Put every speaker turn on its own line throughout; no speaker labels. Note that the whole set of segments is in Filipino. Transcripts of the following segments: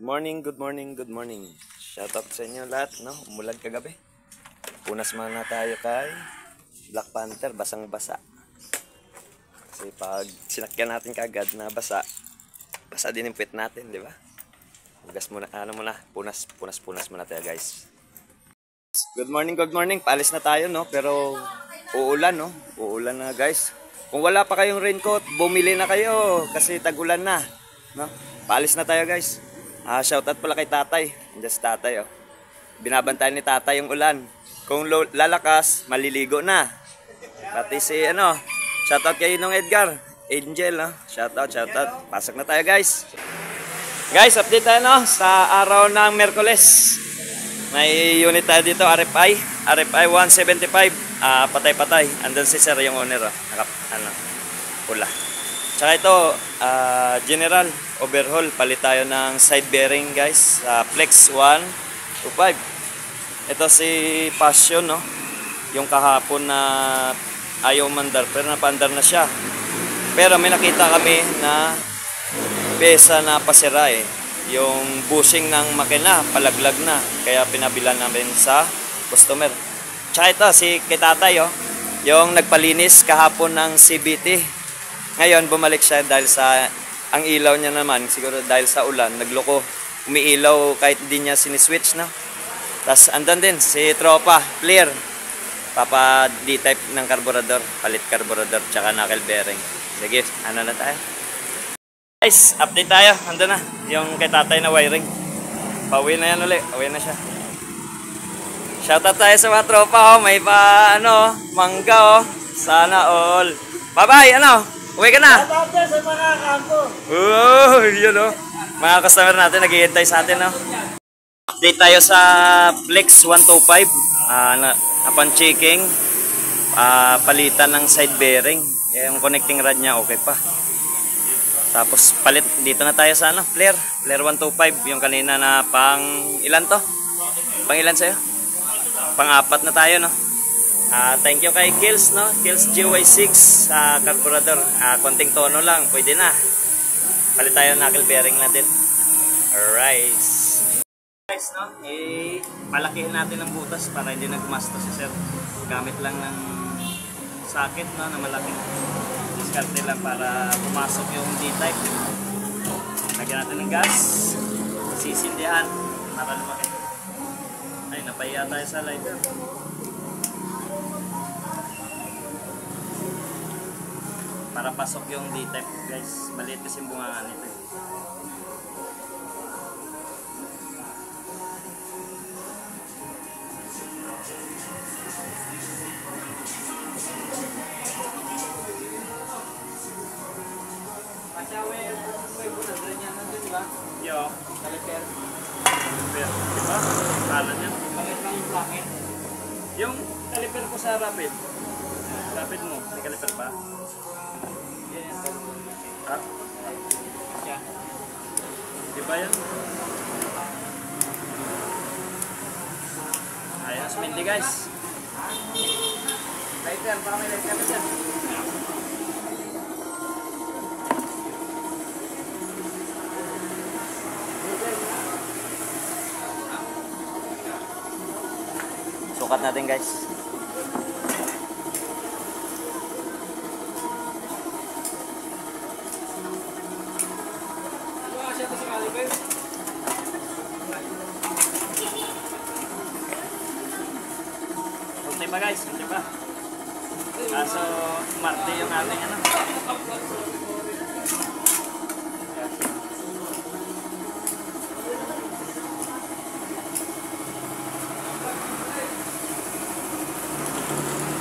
Good morning. Shoutout sa inyo lahat, no? Umulan kagabi. Punas muna tayo kay Black Panther, basang-basa. Kasi pag sinakyan natin kagad na basa din yung puwet natin, di ba? Hugas muna, punas muna tayo, guys. Good morning. Paalis na tayo, no? Pero uulan, no? Uulan na, guys. Kung wala pa kayong raincoat, bumili na kayo kasi tag-ulan na, no? Paalis na tayo, guys. Shoutout pala kay tatay. Just tatay, oh. Binabantayan ni tatay yung ulan. Kung lalakas, maliligo na. Pati si, shoutout kay Nong Edgar. Angel, no? Shoutout. Pasok na tayo, guys. Guys, update tayo, no? Sa araw ng Merkules. May unit tayo dito, RFI 175. Patay. Andun si sir yung owner, oh. Pula. Tsaka ito, general overhaul, palit tayo ng side bearing, guys, Flex 125. Ito si Passion, no? Yung kahapon na ayaw mandar, pero napandar na siya. Pero may nakita kami na pesa na pasira, yung bushing ng makina palaglag na, kaya pinabilan namin sa customer. Tsaka ito si kitatay, yung nagpalinis kahapon ng CBT. Ngayon bumalik siya dahil sa ang ilaw niya naman, siguro dahil sa ulan, nagloko. Umiilaw kahit hindi niya siniswitch, no? Tapos andan din si tropa, clear. Papa D-type ng carburetor, palit carburetor, tsaka knuckle bearing. Sige, na tayo. Guys, update tayo. Andun na, yung kay tatay na wiring. Pauwi na yan ulit, uwi na siya. Shoutout tayo sa mga tropa, may mangga, sana all. Bye-bye, uwi ka na.
Shoutout sa mga kampo.
Yun, mga customer natin naghihintay sa atin, Update tayo sa Flex 125. Upon checking, palitan ng side bearing. Yung connecting rod niya okay pa. Tapos palit dito na tayo sa Flare 125, yung kanina na pang ilan to? Pang ilan sa'yo? Pang-apat na tayo, no? Thank you kay Kills, no? Kills GY6 carburetor. Konting tono lang, pwede na. Palit tayo knuckle bearing na din. Alright. Guys, no? Palakihin natin ang butas para hindi nagmasto si sir. Gamit lang ng socket, no? Na malaki. Diskarte lang para pumasok yung D-type. Lagyan natin ng gas. Sisindihan para lumaki. Ay, napahiya tayo sa lighter. Para pasok yung D-type, guys. Maliit kasi yung bunga nito. Yo, kaliper. Diba? Kanan yan.
Bakit lang yung bracket?
Yung kaliper ko sa rapid. Rapid mo, may kaliper pa? Ha?
Yeah.
Diba yan? Ayan, sminty, guys.
Lighter, baka may lighter na dyan.
Sukat natin, guys. Kunti pa, guys, kunti pa. Kaso Marte yung ating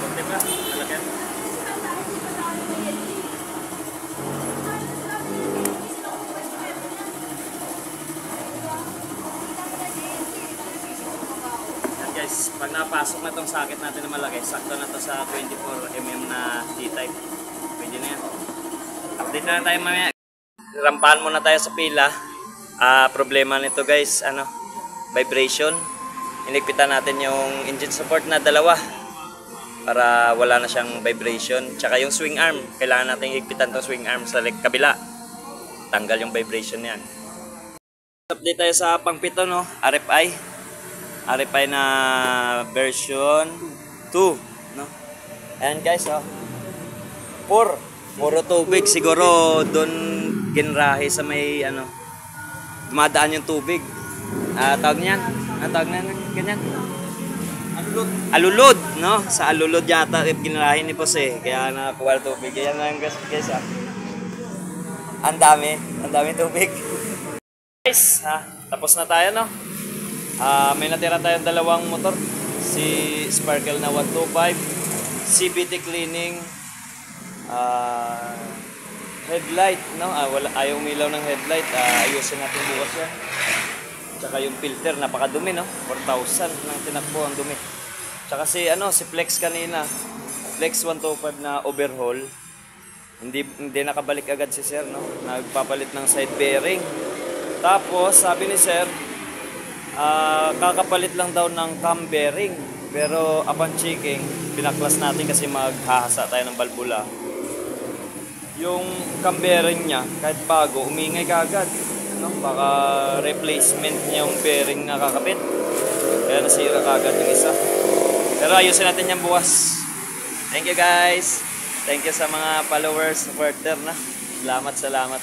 kunti pa, talagang. Guys, pag napasok na tong socket natin na malaki, sakto na to sa 24mm na D-type. Pwede na yan. Update na tayo mamaya. Rampahan muna tayo sa pila. Problema nito, guys, vibration. Inigpitan natin yung engine support na dalawa para wala na siyang vibration. Tsaka yung swing arm, kailangan natin igpitan tong swing arm sa kabila. Tanggal yung vibration niyan. Update tayo sa pangpito, no? RFI. RFI na version 2, no? Ayan guys, oh. Puro tubig. Siguro doon ginrahe sa may ano, dumadaan yung tubig. Tawag niyan? Tawag na ganyan? Alulod, no? Sa alulod yata ginrahe ni Jose. Kaya nakakuha ng tubig. Kaya na guys, ah. Ang dami tubig. Guys, tapos na tayo, no? May natira tayong dalawang motor. Si Sparkle na 125, CVT cleaning, headlight, no? Ayaw umilaw ng headlight. Ayusin natin bukas yan. Tsaka yung filter, napakadumi, no? 4,000 nang tinakbo ang dumi. Tsaka si Flex kanina, Flex 125 na overhaul. Hindi nakabalik agad si Sir, no? Nagpapalit ng side bearing. Tapos sabi ni Sir, kakapalit lang daw ng cam bearing. Pero upon checking, pinaklas natin kasi maghahasa tayo ng balbula. Yung cam bearing niya, kahit bago, umingay kaagad, no? Baka replacement niya yung bearing na kakapit. Kaya nasira kaagad yung isa. Pero ayusin natin yan bukas. Thank you guys. Thank you sa mga followers, supporter na. Salamat.